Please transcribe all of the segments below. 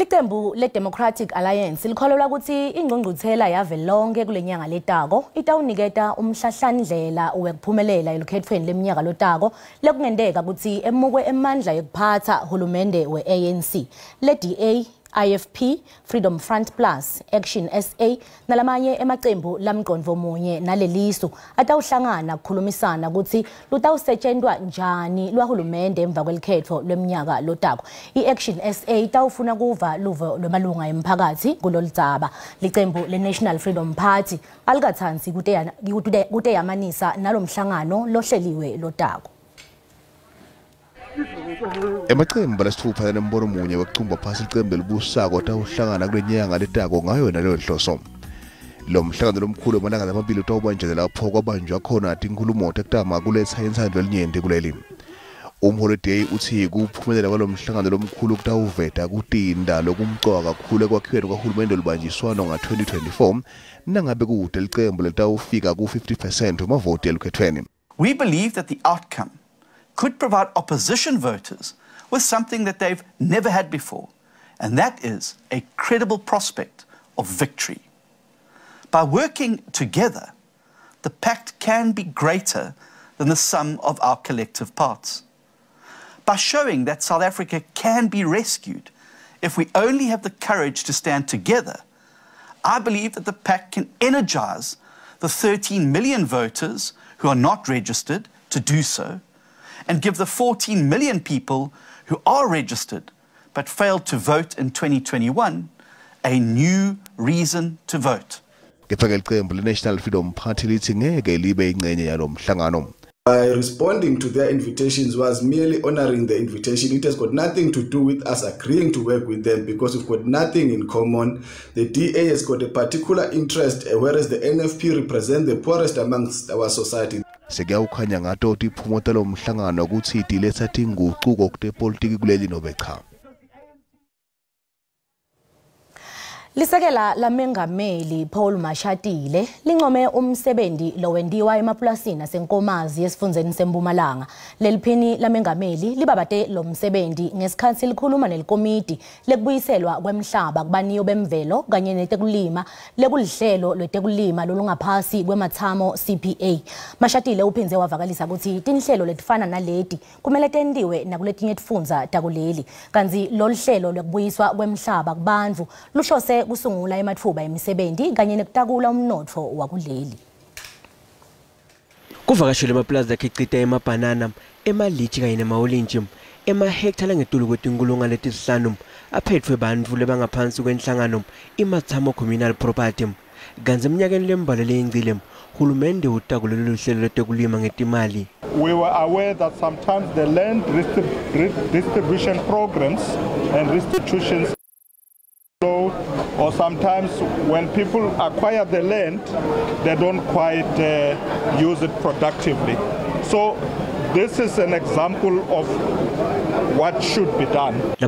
Iqembu le-Democratic Alliance likholelwa ukuthi ingqungquthela yavelonke kulenyanga letako itawuniketa umhlahlandlela wekuphumelela elukhethweni leminyaka lotako lekungendeka ukuthi emukwe emandla yokuphatha uhulumende we-ANC le-DA IFP, Freedom Front Plus, Action SA, nalamanye emaqembu lamqondvo munye nalelisu atawuhlangana kukhulumisana ukuthi lutawusetshenzwa njani lwahulumende emva kwelikhetho lweminyaka lotako. I-Action SA itawufuna kuva luvo lwamalunga emphakathi kuloludzaba. Liqembu le-National Freedom Party alikathansi kute yamanisa nalomhlangano lohleliwe lotako. Emaqembu lasithupha nembono munye wokuchumba phasi iqembu elibusako tawuhlangana kulenyanga letako ngayo naleyo nhloso. Lo mhlangano lomkhulu amalanga amabili utawubanjela lapho kwabanjwa khona inkulumo tekutama kuletha insandlo elinyenti kuleli. Umholiday uthi kuphumelela kwalo mhlangano lomkhulu kutawuveta kutinda lokumcoka kakhulu ekwakhiweni kwahulumende olubanjiswano nga-2024 nangabe kude liqembu litawufika ku-50% wamavoti elukhethweni. We believe that the outcome could provide opposition voters with something that they've never had before, and that is a credible prospect of victory. By working together, the pact can be greater than the sum of our collective parts. By showing that South Africa can be rescued if we only have the courage to stand together, I believe that the pact can energize the 13 million voters who are not registered to do so, and give the 14 million people who are registered but failed to vote in 2021 a new reason to vote. National Freedom Party By responding to their invitations was merely honoring the invitation. It has got nothing to do with us agreeing to work with them because we've got nothing in common. The DA has got a particular interest, whereas the NFP represent the poorest amongst our society. Sekukhanya ngathi iphumotelo umhlangano ukuthi iletha tinguquko kutepolitiki kuleli nobecha. Lisekela lamengameli Paul Mashatile lincome umsebenzi lowendiwa emaplasini asenkomazi yesifundzeni sempumalanga. Leliphini lamengameli libabate lo msebenzi ngesikhathi likhuluma nelikomiti lekubuyiselwa kwemhlaba kubaniyo bemvelo kanye netekulima lekulihlelo lwetekulima lolungaphasi kwemathamo CPA. Mashatile uphinze wavakalisa ukuthi tinhlelo letifana naleti kumele tendiwe nakuletinye tifundza takuleli. Kanzi loluhlelo lekubuyiswa kwemhlaba kubantu luhlose kusungula ematfuba emisebenzi kanye nekutakula umnotfo wakuleli. Kuvakashele amaplaza akhicita emabhanana, emalichi kanye nemaolintshi, emahektara ngetulu kwetinkulungwane letisihlanu aphethwe bantfu lebangaphansi kwenhlangano imathamo communal property. Kanzi eminyakeni lembalwa leyingcile hulumende utakula lolu hlelo letekulima ngetimali. We were aware that sometimes the land distribution programs and restitutions, or sometimes when people acquire the land, they don't quite use it productively. So this is an example of what should be done. We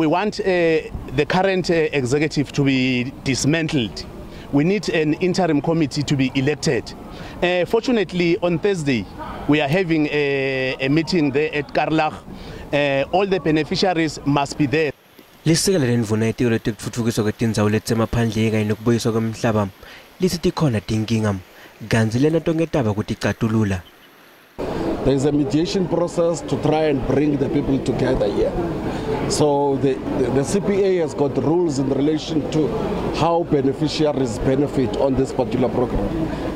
want the current executive to be dismantled. We need an interim committee to be elected. Fortunately, on Thursday, we are having a meeting there at Karlach. All the beneficiaries must be there. Lisekela lendvuna itikolo tekutfutfukiswa kwetindzawo letsemaphandle kanye nekubuyiswa kwemhlaba lithi tikhona tinkinga kanzi lena tongetaba kuti icatulula. There is a mediation process to try and bring the people together here. So the CPA has got rules in relation to how beneficiaries benefit on this particular program.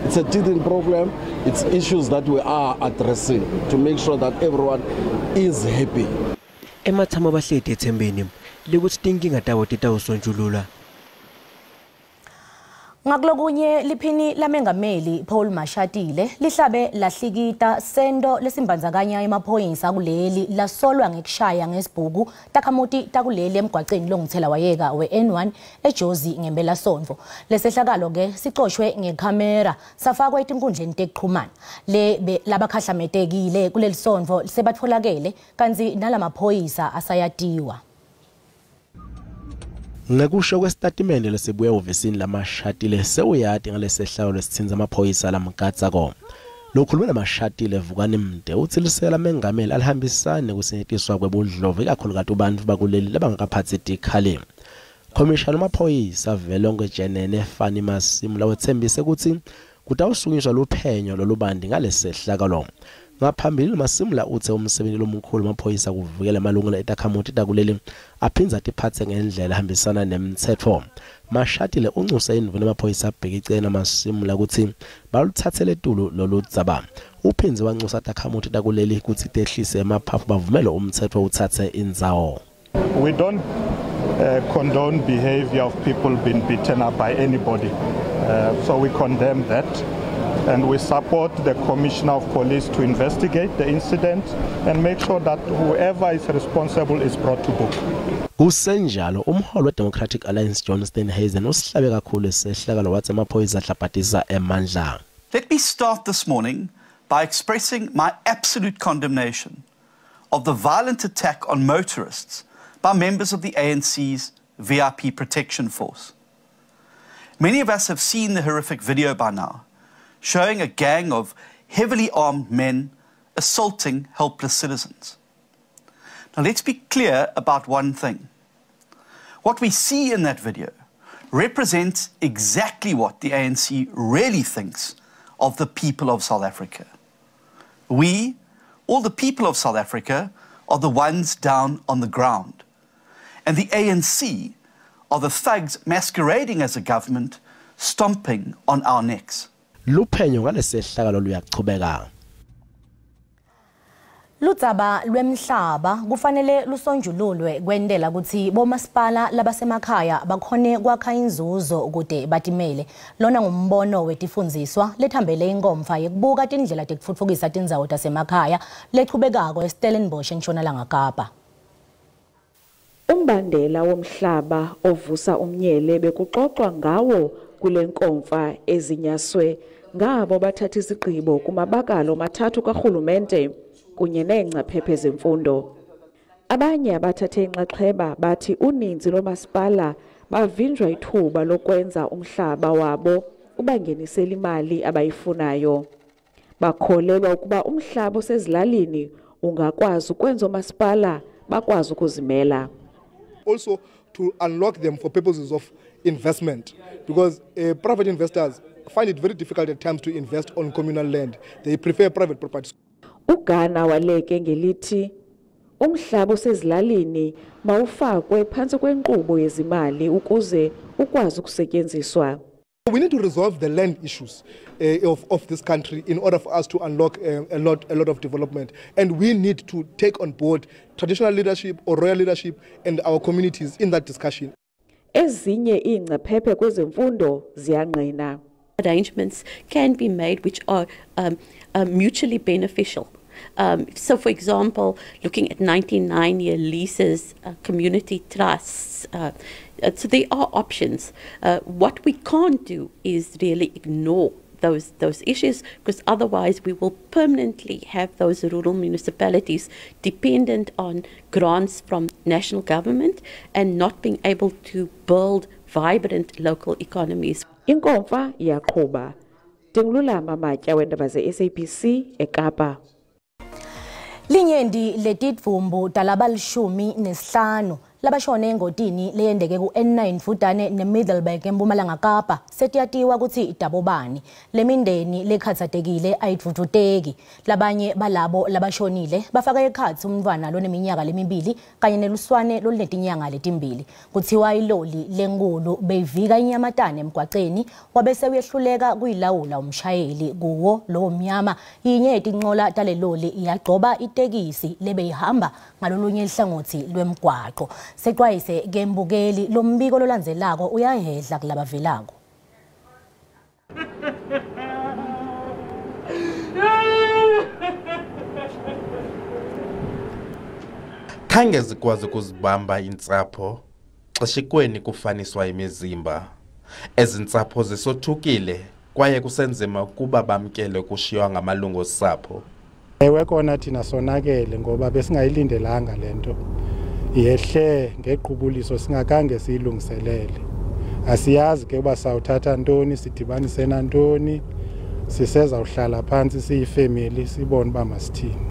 It's a teething problem. It's issues that we are addressing to make sure that everyone is happy. Emathamo bahleti ethembeni likuthi tinkinga tabo titawusonjulula. Ngaklokunye liphini lamengameli Paul Mashatile lihlabe lahlikita sendo lesimbandzakanya emaphoyisa kuleli lasolwa ngekushaya ngesibhuku takhamuti takuleli emgwaqeni longithela wayeka we-N1 eJozi ngempela sonto. Lesehlakalo ke sicoshwe ngekhamera safakwa etinkundleni tekuxhumana. Labakhahlamethekile kuleli sonto sebatfolakele kanzi nalamaphoyisa asayatiwa. Ngakusho kwesitatimende lesibuya uvesini laMashatile sewuyati ngalesehlalo lesithinza amaphoyisa lamgatsa ko. lokhulumela amashuttle evukana imde uthi lisela mengameli alihambisane kusenyetiswa kwebudlova ikakhulukazi abantu bakuleli labangakaphathi idikhali. Commissioner wamaphoyisa velonke jenene Fani Masimula wethembise ukuthi kutawusunyiswa luphenyo lolubandi ngalesehlakalo. Ngaphambili Masimula uthe umsebenzi lomkhulu wamaphoyisa kuvikela amalungelo etakhamuti takuleli aphinza atiphathe ngendlela ehambisana nemthetho. Mashatile uncuse indvu namaphoyisa abheka icena Masimula ukuthi baluthathele etulo loludzaba. Uphinze wancusa atakhamuti takuleli ukuthi tehlise emaphaphu bavumele umthetho uthathe indzawo. We don't condone behavior of people being beaten up by anybody. So we condemn that. And we support the Commissioner of Police to investigate the incident and make sure that whoever is responsible is brought to book. Kusenjalo umholi weDemocratic Alliance Johnston Hazen usihlabe kakhulu esehlakalo wathi amaphoyisa ahlaphathisa emandla. Let me start this morning by expressing my absolute condemnation of the violent attack on motorists by members of the ANC's VIP Protection Force. Many of us have seen the horrific video by now, showing a gang of heavily armed men assaulting helpless citizens. Now let's be clear about one thing. What we see in that video represents exactly what the ANC really thinks of the people of South Africa. We, all the people of South Africa, are the ones down on the ground. And the ANC are the thugs masquerading as a government, stomping on our necks. Luphenyo ngalesehlakalo luyachubeka. Ludzaba lwemhlaba kufanele lusonjululwe kwendela ukuthi bomasipala labasemakhaya bakhone kwakha inzuzo ukude batimele. Lona ngumbono wetifundziswa lethambele inkomfa yekubuka tindlela tekutfutfukisa tindzawo tasemakhaya lechubekako eStellenbosch eNtshonalanga Kapa. Umbandela womhlaba ovusa umnyele bekuxoxwa ngawo kule nkomfa ezinyaswe ngabo bathatha isigqibo kumabakalo mathathu kahulumente kunye neengcaphephe zemfundo. Abanye abathathe inxaxheba bathi uninzi lomasipala bavinjwa ithuba lokwenza umhlaba wabo ubangenisela imali abayifunayo. Bakholelwa ukuba umhlaba osezilalini ungakwazi ukwenza umasipala bakwazi ukuzimela. Also to unlock them for purposes of investment, because private investors find it very difficult at times to invest on communal land. They prefer private property. Ugana waleke ngelithi umhlaba osezilalini mawufakwe phansi kwenkqubo yezimali ukuze ukwazi ukusetyenziswa. We need to resolve the land issues of this country in order for us to unlock a lot of development. And we need to take on board traditional leadership or royal leadership and our communities in that discussion. Ezinye ingcaphephe kwezemfundo ziyangqina. Arrangements can be made which are mutually beneficial. So, for example, looking at 99-year leases, community trusts, so there are options. What we can't do is really ignore those issues, because otherwise we will permanently have those rural municipalities dependent on grants from national government and not being able to build vibrant local economies. Inkomfa iyaqhuba. Tingululama Matya wendaba ze-SABC eKapa. Linyendi letidvumbu talabalishumi nesihlanu labashone engotini leyendeke ku N9 Futane neMiddelburg eMpumalanga Kapa setiyatiwa ukuthi idabobani lemindeni lekhathatekile ayidvututeki labanye balabo labashonile bafaka ekhatsi umntwana loneminyaka lemibili kanye neluswane lolunetinyanga letimbili kuthiwa iloli lenkulu beyivika inyamatane emgwaceni wabese uyehluleka kuyilawula umshayeli kuwo lo mnyama yinye yetinqola taleloli iyagcoba itekisi lebeyihamba ngalolunye ihlangothi lwemgwaqo. Sekwayise ngembukeli lombiko lolandzelako uyahedla kulabavelako. Khange zikwazi ukuzibamba intsapho xeshikweni kufaniswa imizimba. Ezintsapho zisothukile kwaye kusenzima ukuba bamkele kushiywa ngamalungu osapho. Ewe kona thina sonakele ngoba besingayilindelanga lento. Yehle ngequbuliso singakange siyilungiselele. Asiyazi ke uba sawuthatha ntoni sidibanise nantoni. siseza uhlala phansi siyifamily sibone ba masithini.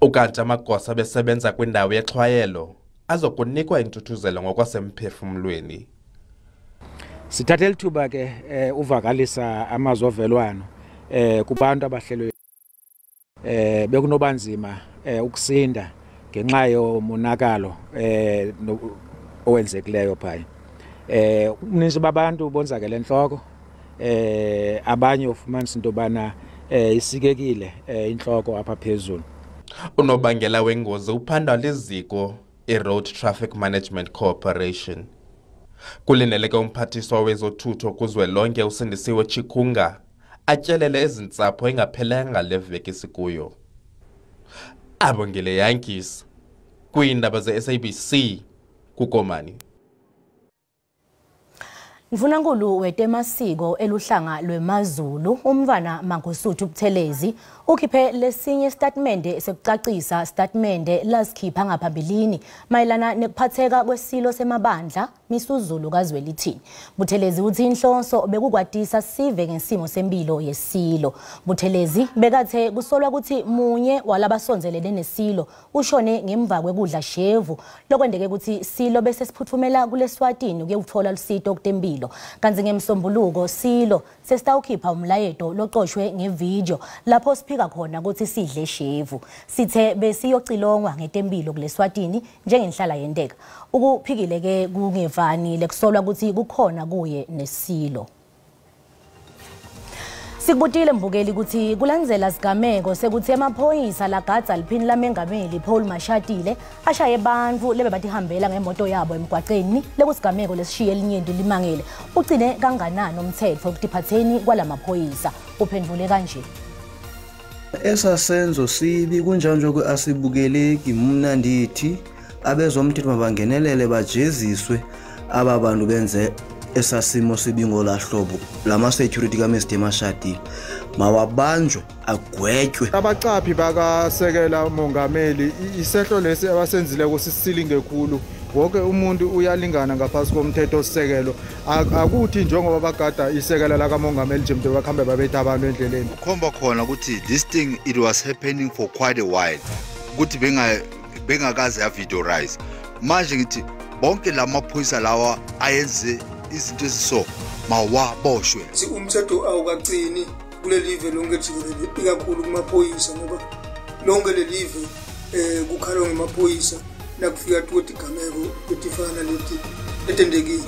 Ukanti amagosa besebenza kwindawo yexhwayelo azokunikwa intuthuzelo ngokwasemphefumulweni. Sithathe lithuba ke uvakalisa amazovelwano kubantu abahlelwe bekunobanzima ukusinda ngenxa yomonakalo owenzekileyo phaya. Uninzi babantu bonzakele enhloko abanye ufumanisa into bana isikekile inhloko apha phezulu. Unobangela wengozi uphandwa liziko i-Road Traffic Management Corporation. Kulindeleke umphathiswa wezothutho kuzwelonke uSindisiwe Chikunga atyelele ezintsapho engaphelanga leveki sikuyo. Abongile Yankees kwiindaba ze-SABC kuKomani. Mvunankulu wetemasiko eluhlanga lwemaZulu umvana Mangosuthu Buthelezi ukhiphe lesinye statement sekucacisa statement lasikhipha ngaphambilini mayelana nekuphatheka kwesilo semabandla misuzulu kazwelithini. Buthelezi uthi inhloso bekukwatisa sive ngesimo sempilo yesilo. Buthelezi bekathe kusolwa ukuthi munye walabasonzelene nesilo ushone ngemva kwekudla shevu lokwendeke ukuthi silo bese siphutfumela kuleSwatini ukuyothola lusito okutempilo. Kanzi ngemsombuluko silo sesitawukhipha umlayeto loqoshwe ngevideo lapho siphika khona ukuthi sidle shevu. Sithe besiyocilongwa ngetempilo kuleSwatini njengenhlala yenteka. Ukuphikile ke kungevani lekusolwa ukuthi kukhona kuye nesilo. Sikubutile mbukeli ukuthi kulandzela sigameko sekuthi emaphoyisa lagadza liphini lamengameli Paul Mashatile ashaye bantfu lebebatihambela ngemoto yabo emgwaqeni lekusigameko lesishiye elinyenti limangele ugcine kanganani umthetho ukutiphatheni kwalamaphoyisa uphendvule kanje. Esasenzo sibi kunjalo ke asibukeleki mna ndithi abezomthetho mabangenelele bajeziswe ababantu benze esasimo sibingo lahlobo lama security ka Mr Mashatile mawabanjwe agwetshwe. Abacaphi bakasekela umongameli isehlo lesi abasenzile kusisilinge khulu wonke umuntu uyalingana ngaphasi komthetho osekelo akuthi njengoba bagada isekela la kamongameli nje mntu bakhambe babetha abantu endleleni ukhomba khona ukuthi this thing it was happening for quite a while ukuthi bengakaze ya videorize manje ngithi bonke lamaphoyisa lawa ayenze izinto eziso mawaboshwe. Umthetho awukagcini kule live lonke jikelele ikakhulu kumaphoyisa ngoba lonke le live kukhalwa ngemaphoyisa nakufika ukuthi igameko letifana leti letendekile.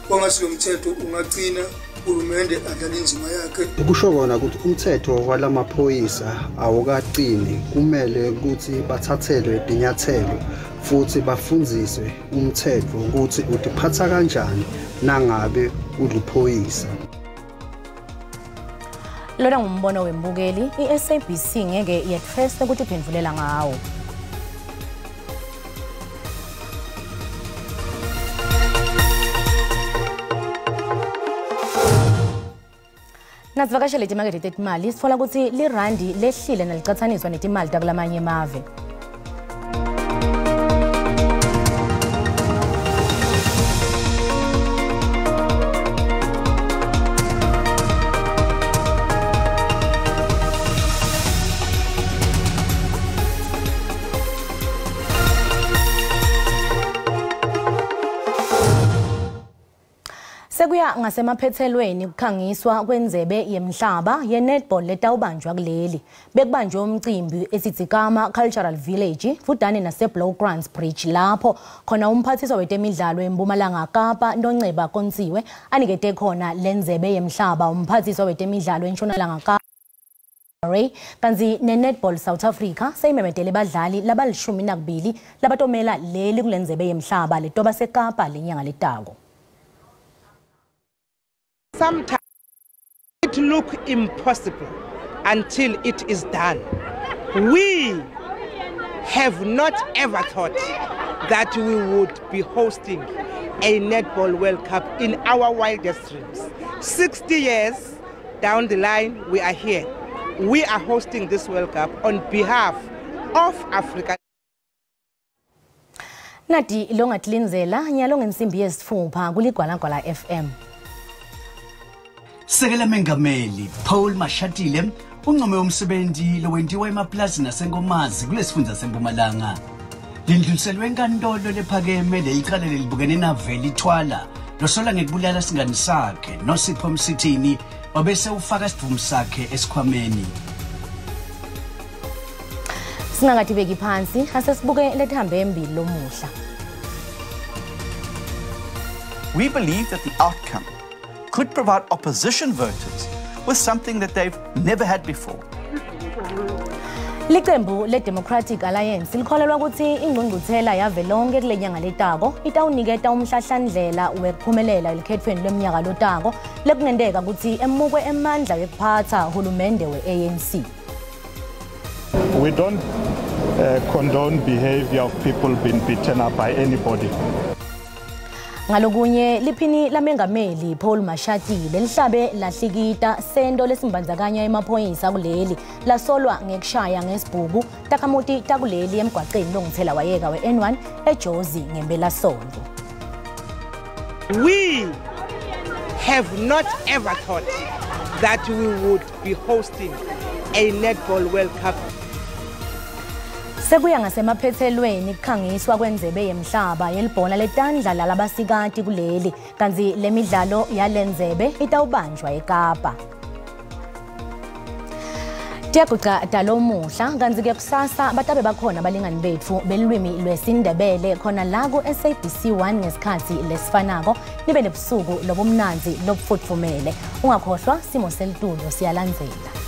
Kwangasi lo mthetho ungagcina uhulumende adlala inzima yakhe. Ukusho kona ukuthi umthetho walamaphoyisa awukagcini kumele ukuthi bathathelwe inyathelo futhi bafundziswe umthetho ukuthi utiphatha kanjani nangabe uliphoyisa. Lona ngumbono wembukeli iSABC ngeke yetfeste ukuthi uphendvulela ngawo. Nasivakashele imakethe tetimali sitfola ukuthi lirandi lehlile nalicathaniswa netimali takulamanye emave. Sekuya ngasemaphethelweni kukhangiswa kwenzebe yemhlaba ye-netball letawubanjwa kuleli. Bekubanjwe umcimbi esidzikama Cultural Village futane nase-Blowgrounds Bridge lapho khona umphathiswa wetemidlalo eMpumalanga Kapa Ntonceba Kontsiwe anikete khona lenzebe yemhlaba umphathiswa wetemidlalo eNtshonalanga Kapa kanzi ne-netball South Africa seyimemetele badlali labalishumi labatomela leli kulenzebe yemhlaba letoba sekapa lenyanga letako. Sometimes it looks impossible until it is done. We have not ever thought that we would be hosting a Netball World Cup in our wildest dreams. 60 years down the line, we are here. We are hosting this World Cup on behalf of Africa. Nati longatlinzela nyalo ngensimbi yesitfupha kuligwalagwala FM. Sekela Mengameli Paul Mashatile uncome umsebenzi lo wentiwa emaplazini nasenkomazi kulesifundza seMpumalanga. Lindluliselwe enkantolo lephakeme leyiqale libukene naveli ithwala losola ngekubulala singani sakhe noSipho Msithini wabese ufaka isivumo sakhe esikhwameni. Singangathi beki phansi asesibuke lethambe embili lomuhla. We believe that the outcome could provide opposition voters with something that they've never had before. Liqembu le-Democratic Alliance likholelwa ukuthi ingqungquthela yavelonke kule nyanga letako itawuniketa umhlahlandlela wekuphumelela elikhethweni leminyaka lotako lekungendeka ukuthi emukwe emandla wekuphatha uhulumende we-ANC. We don't condone behavior of people being beaten up by anybody. Ngalokunye liphini lamengameli Paul Mashatile lihlabe lahlikita sento lesimbandzakanya emaphoyisa kuleli lasolwa ngekushaya ngesibhuku takamuti takuleli emgwaqeni longithela wayeka we-N1 eJozi ngempela-sonto. We have not ever thought that we would be hosting a Netball World Cup. Sekuya ngasemaphethelweni kukhangiswa kwendlebe yemhlaba yelibhola letandla lalabasikati kuleli kanti lemidlalo yalendzebe itawubanjwa eKapa. Tiyaguqa dalomuhla kanti ke kusasa batabe bakhona balingani bethu belulwimi lwesindebele khona la ku SABC 1 ngesikhathi lesifanako nibe nebusuku lobumnanzi lobufutfumele. Ungakhohlwa simo selitulo siyalandzela.